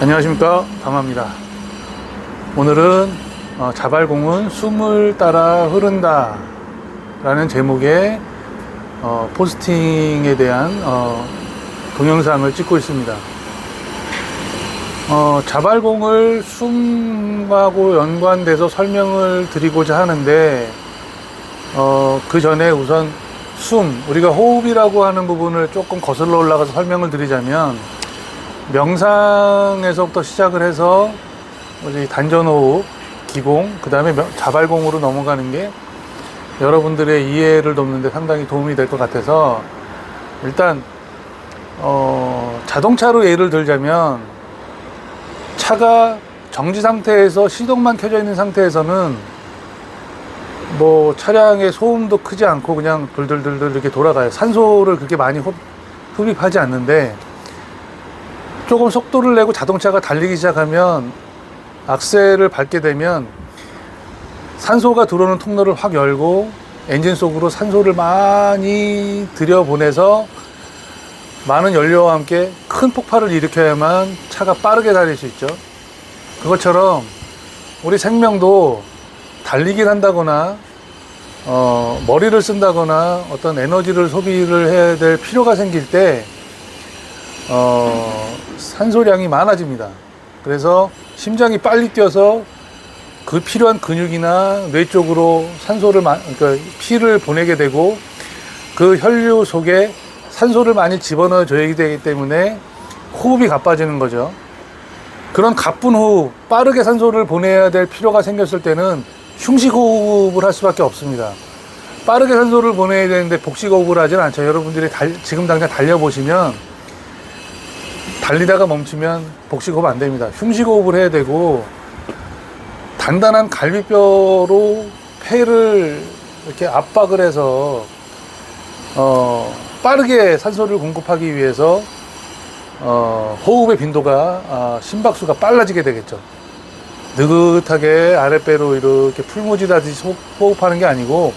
안녕하십니까, 방아입니다. 오늘은 자발공은 숨을 따라 흐른다 라는 제목의 포스팅에 대한 동영상을 찍고 있습니다. 자발공을 숨하고 연관돼서 설명을 드리고자 하는데, 그 전에 우선 우리가 호흡이라고 하는 부분을 조금 거슬러 올라가서 설명을 드리자면, 명상에서부터 시작을 해서 단전호흡, 기공, 그 다음에 자발공으로 넘어가는 게 여러분들의 이해를 돕는 데 상당히 도움이 될 것 같아서, 일단 자동차로 예를 들자면, 차가 정지 상태에서 시동만 켜져 있는 상태에서는 뭐 차량의 소음도 크지 않고 그냥 들들들들 이렇게 돌아가요. 산소를 그렇게 많이 흡입하지 않는데, 조금 속도를 내고 자동차가 달리기 시작하면 악셀을 밟게 되면 산소가 들어오는 통로를 확 열고 엔진 속으로 산소를 많이 들여보내서 많은 연료와 함께 큰 폭발을 일으켜야만 차가 빠르게 달릴 수 있죠. 그것처럼 우리 생명도 달리기를 한다거나 머리를 쓴다거나 어떤 에너지를 소비를 해야 될 필요가 생길 때 산소량이 많아집니다. 그래서 심장이 빨리 뛰어서 그 필요한 근육이나 뇌 쪽으로 산소를 그러니까 피를 보내게 되고, 그 혈류 속에 산소를 많이 집어넣어 줘야 되기 때문에 호흡이 가빠지는 거죠. 그런 가쁜 호흡, 빠르게 산소를 보내야 될 필요가 생겼을 때는 흉식 호흡을 할 수밖에 없습니다. 빠르게 산소를 보내야 되는데 복식 호흡을 하진 않죠. 여러분들이 지금 당장 달려보시면 달리다가 멈추면 복식 호흡 안 됩니다. 흉식 호흡을 해야 되고, 단단한 갈비뼈로 폐를 이렇게 압박을 해서 빠르게 산소를 공급하기 위해서 호흡의 빈도가 심박수가 빨라지게 되겠죠. 느긋하게 아랫배로 이렇게 풀무지하듯이 호흡하는 게 아니고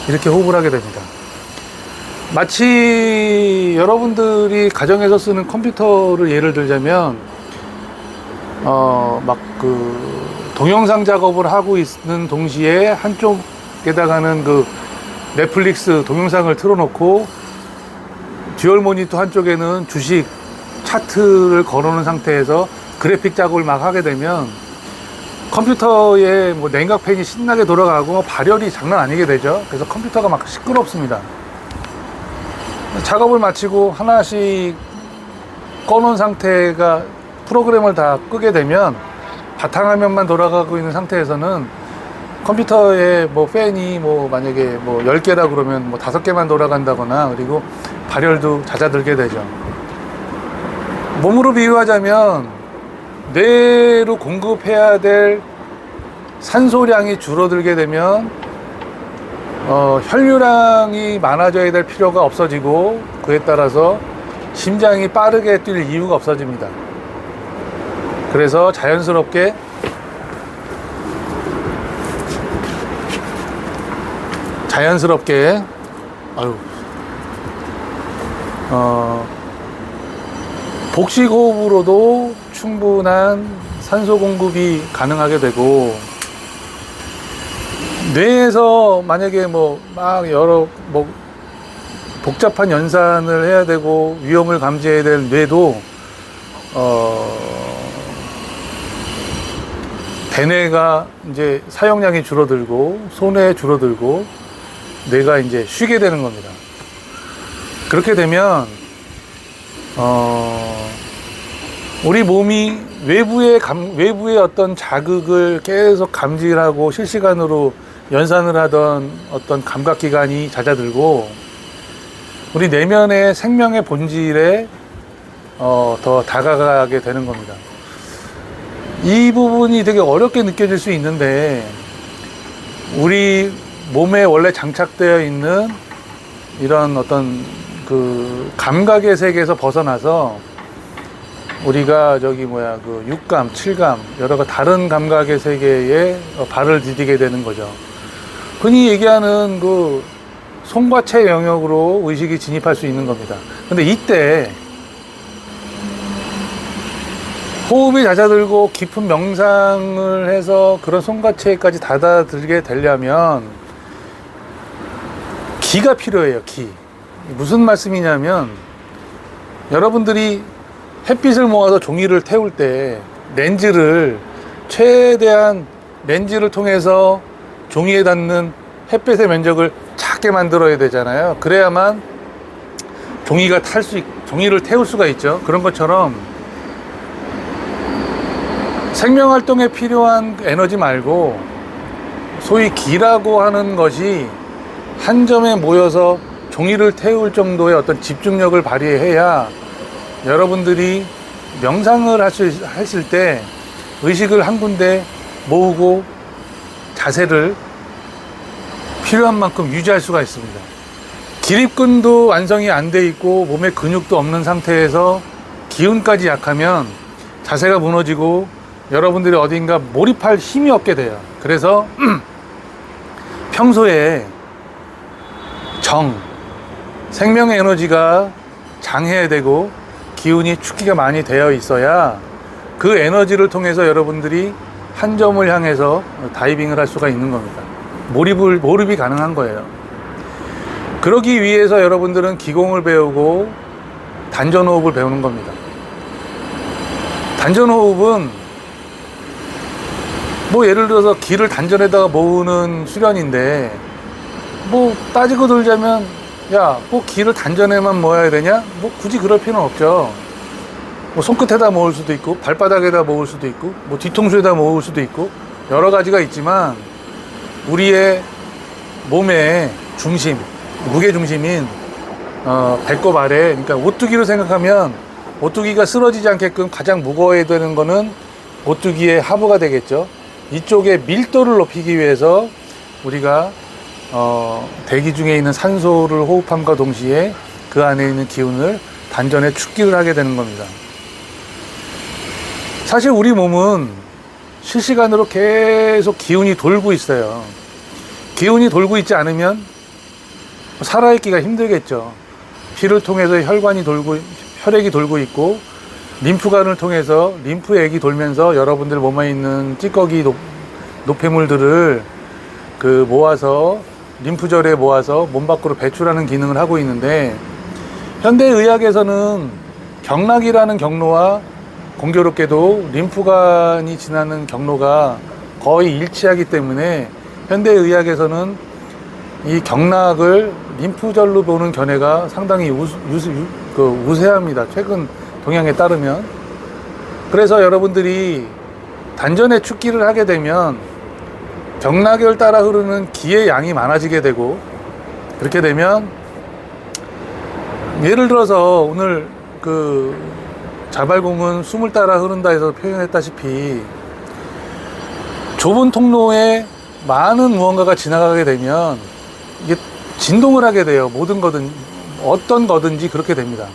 이렇게 호흡을 하게 됩니다. 마치 여러분들이 가정에서 쓰는 컴퓨터를 예를 들자면, 동영상 작업을 하고 있는 동시에 한쪽에다가는 그 넷플릭스 동영상을 틀어놓고 듀얼 모니터 한쪽에는 주식 차트를 걸어놓은 상태에서 그래픽 작업을 막 하게 되면 컴퓨터에 뭐 냉각팬이 신나게 돌아가고 발열이 장난 아니게 되죠. 그래서 컴퓨터가 막 시끄럽습니다. 작업을 마치고 하나씩 꺼놓은 상태가 프로그램을 다 끄게 되면 바탕화면만 돌아가고 있는 상태에서는 컴퓨터에 뭐 팬이 만약에 10개라 그러면 5개만 돌아간다거나, 그리고 발열도 잦아들게 되죠. 몸으로 비유하자면 뇌로 공급해야 될 산소량이 줄어들게 되면 혈류량이 많아져야 될 필요가 없어지고, 그에 따라서 심장이 빠르게 뛸 이유가 없어집니다. 그래서 자연스럽게 복식 호흡으로도 충분한 산소 공급이 가능하게 되고, 뇌에서 만약에 여러 복잡한 연산을 해야 되고 위험을 감지해야 될 뇌도 대뇌가 이제 사용량이 줄어들고 손해 줄어들고 뇌가 이제 쉬게 되는 겁니다. 그렇게 되면 우리 몸이 외부의 어떤 자극을 계속 감지하고 실시간으로 연산을 하던 어떤 감각기관이 잦아들고, 우리 내면의 생명의 본질에 더 다가가게 되는 겁니다. 이 부분이 되게 어렵게 느껴질 수 있는데, 우리 몸에 원래 장착되어 있는 이런 어떤 그 감각의 세계에서 벗어나서 우리가 그 육감, 칠감, 여러 다른 감각의 세계에 발을 디디게 되는 거죠. 흔히 얘기하는 그 손과 채 영역으로 의식이 진입할 수 있는 겁니다. 근데 이때 호흡이 잦아들고 깊은 명상을 해서 그런 손과체까지 닫아들게 되려면 기가 필요해요. 기. 무슨 말씀이냐면 여러분들이 햇빛을 모아서 종이를 태울 때 렌즈를 최대한 렌즈를 통해서 종이에 닿는 햇빛의 면적을 작게 만들어야 되잖아요. 그래야만 종이를 태울 수가 있죠. 그런 것처럼 생명활동에 필요한 에너지 말고 소위 기라고 하는 것이 한 점에 모여서 종이를 태울 정도의 어떤 집중력을 발휘해야 여러분들이 명상을 했을 때 의식을 한 군데 모으고 자세를 필요한 만큼 유지할 수가 있습니다. 기립근도 완성이 안 돼 있고 몸에 근육도 없는 상태에서 기운까지 약하면 자세가 무너지고 여러분들이 어딘가 몰입할 힘이 없게 돼요. 그래서 평소에 생명의 에너지가 장해야 되고 기운이 축기가 많이 되어 있어야 그 에너지를 통해서 여러분들이 한 점을 향해서 다이빙을 할 수가 있는 겁니다. 몰입이 가능한 거예요. 그러기 위해서 여러분들은 기공을 배우고 단전호흡을 배우는 겁니다. 단전호흡은 뭐 예를 들어서 기를 단전에다가 모으는 수련인데 뭐 따지고 들자면 야, 꼭 기를 단전에만 모아야 되냐? 뭐 굳이 그럴 필요는 없죠. 뭐 손끝에다 모을 수도 있고 발바닥에다 모을 수도 있고 뭐 뒤통수에다 모을 수도 있고 여러 가지가 있지만 우리의 몸의 중심, 무게 중심인 배꼽 아래, 그러니까 오뚜기로 생각하면 오뚜기가 쓰러지지 않게끔 가장 무거워야 되는 거는 오뚜기의 하부가 되겠죠. 이쪽에 밀도를 높이기 위해서 우리가 대기 중에 있는 산소를 호흡함과 동시에 그 안에 있는 기운을 단전에 축기를 하게 되는 겁니다. 사실 우리 몸은 실시간으로 계속 기운이 돌고 있어요. 기운이 돌고 있지 않으면 살아있기가 힘들겠죠. 피를 통해서 혈액이 돌고 있고 림프관을 통해서 림프액이 돌면서 여러분들 몸에 있는 찌꺼기 노폐물들을 모아서 림프절에 모아서 몸 밖으로 배출하는 기능을 하고 있는데 현대의학에서는 경락이라는 경로와 공교롭게도 림프관이 지나는 경로가 거의 일치하기 때문에 현대의학에서는 이 경락을 림프절로 보는 견해가 상당히 우세합니다. 최근 동향에 따르면. 그래서 여러분들이 단전에 축기를 하게 되면 경락을 따라 흐르는 기의 양이 많아지게 되고 그렇게 되면 예를 들어서 오늘 자발공은 숨을 따라 흐른다 해서 표현했다시피 좁은 통로에 많은 무언가가 지나가게 되면 이게 진동을 하게 돼요. 어떤 거든지 그렇게 됩니다.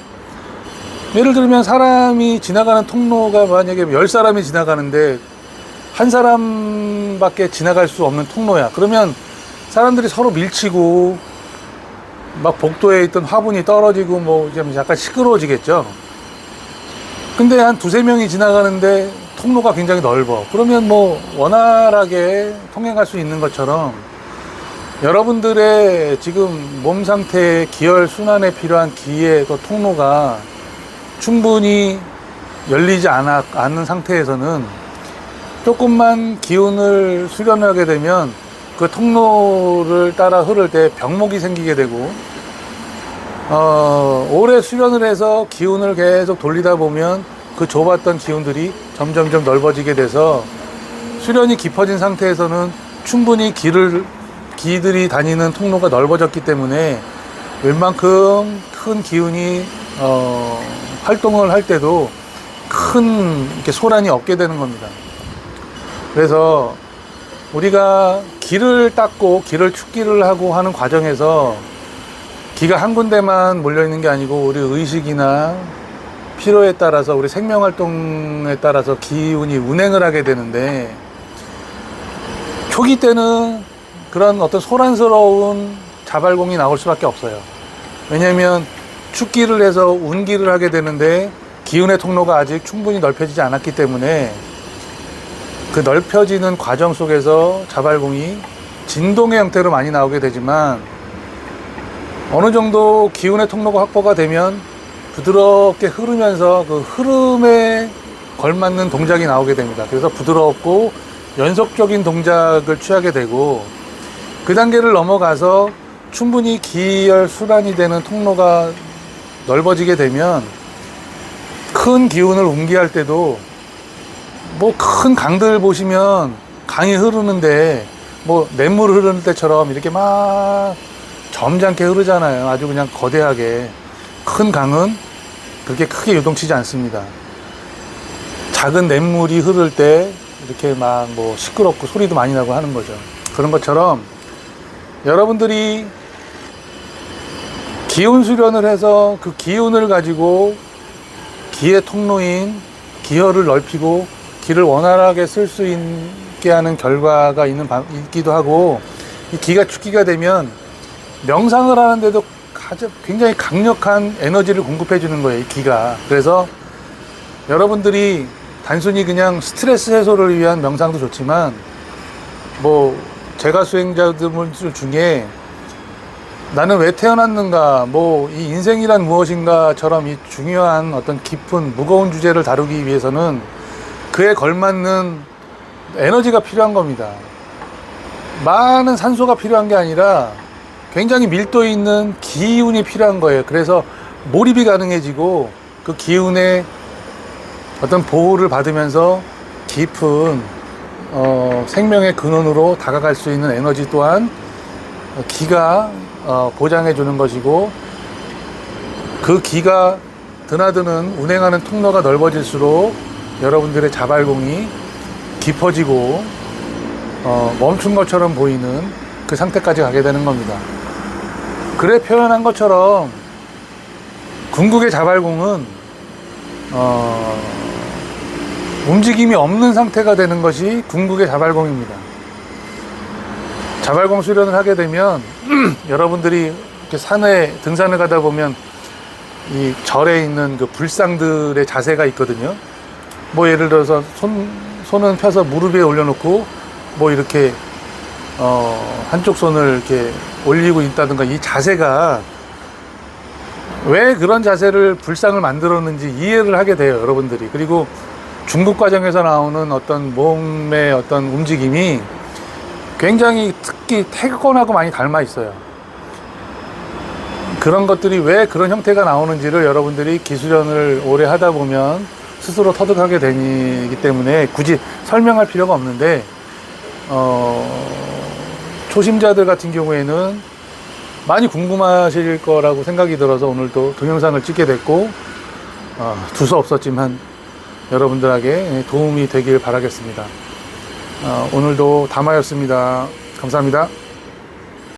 예를 들면 사람이 지나가는 통로가 만약에 10사람이 지나가는데 한 사람밖에 지나갈 수 없는 통로야. 그러면 사람들이 서로 밀치고 막 복도에 있던 화분이 떨어지고 뭐 약간 시끄러워지겠죠. 근데 한 두세 명이 지나가는데 통로가 굉장히 넓어. 그러면 뭐 원활하게 통행할 수 있는 것처럼 여러분들의 지금 몸 상태의 기혈 순환에 필요한 기의 통로가 충분히 열리지 않는 상태에서는 조금만 기운을 수련하게 되면 그 통로를 따라 흐를 때 병목이 생기게 되고 오래 수련을 해서 기운을 계속 돌리다 보면 그 좁았던 기운들이 점점점 넓어지게 돼서 수련이 깊어진 상태에서는 충분히 기들이 다니는 통로가 넓어졌기 때문에 웬만큼 큰 기운이 활동을 할 때도 큰 이렇게 소란이 없게 되는 겁니다. 그래서 우리가 기를 닦고 기를 축기를 하고 하는 과정에서 기가 한 군데만 몰려있는 게 아니고 우리 의식이나 필요에 따라서 우리 생명활동에 따라서 기운이 운행을 하게 되는데 초기 때는 그런 어떤 소란스러운 자발공이 나올 수밖에 없어요. 왜냐하면 축기를 해서 운기를 하게 되는데 기운의 통로가 아직 충분히 넓혀지지 않았기 때문에 그 넓혀지는 과정 속에서 자발공이 진동의 형태로 많이 나오게 되지만, 어느 정도 기운의 통로가 확보가 되면 부드럽게 흐르면서 그 흐름에 걸맞는 동작이 나오게 됩니다. 그래서 부드럽고 연속적인 동작을 취하게 되고, 그 단계를 넘어가서 충분히 기혈 순환이 되는 통로가 넓어지게 되면 큰 기운을 옮기할 때도, 뭐 큰 강들 보시면 강이 흐르는데 뭐 냇물 흐르는 때처럼 이렇게 막 점잖게 흐르잖아요. 아주 그냥 거대하게. 큰 강은 그렇게 크게 요동치지 않습니다. 작은 냇물이 흐를 때 이렇게 막 뭐 시끄럽고 소리도 많이 나고 하는 거죠. 그런 것처럼 여러분들이 기운 수련을 해서 그 기운을 가지고 기의 통로인 기혈을 넓히고 기를 원활하게 쓸 수 있게 하는 결과가 있기도 하고, 이 기가 축기가 되면 명상을 하는데도 굉장히 강력한 에너지를 공급해 주는 거예요, 이 기가. 그래서 여러분들이 단순히 그냥 스트레스 해소를 위한 명상도 좋지만, 뭐 제가 수행자들 중에 나는 왜 태어났는가, 뭐 이 인생이란 무엇인가처럼 이 중요한 어떤 깊은 무거운 주제를 다루기 위해서는 그에 걸맞는 에너지가 필요한 겁니다. 많은 산소가 필요한 게 아니라 굉장히 밀도 있는 기운이 필요한 거예요. 그래서 몰입이 가능해지고 그 기운의 어떤 보호를 받으면서 깊은 생명의 근원으로 다가갈 수 있는 에너지 또한 기가 보장해 주는 것이고, 그 기가 드나드는 운행하는 통로가 넓어질수록 여러분들의 자발공이 깊어지고 멈춘 것처럼 보이는 그 상태까지 가게 되는 겁니다. 그래 표현한 것처럼 궁극의 자발공은 움직임이 없는 상태가 되는 것이 궁극의 자발공입니다. 자발공 수련을 하게 되면 여러분들이 이렇게 산에 등산을 가다 보면 이 절에 있는 그 불상들의 자세가 있거든요. 뭐 예를 들어서 손은 펴서 무릎 위에 올려놓고 뭐 이렇게 한쪽 손을 이렇게 올리고 있다든가, 이 자세가 왜 그런 자세를 불상을 만들었는지 이해를 하게 돼요, 여러분들이. 그리고 중급 과정에서 나오는 어떤 몸의 어떤 움직임이 굉장히 특히 태권하고 많이 닮아 있어요. 그런 것들이 왜 그런 형태가 나오는지를 여러분들이 기수련을 오래 하다 보면 스스로 터득하게 되기 때문에 굳이 설명할 필요가 없는데, 초심자들 같은 경우에는 많이 궁금하실 거라고 생각이 들어서 오늘도 동영상을 찍게 됐고, 두서 없었지만 여러분들에게 도움이 되길 바라겠습니다. 오늘도 담화였습니다. 감사합니다.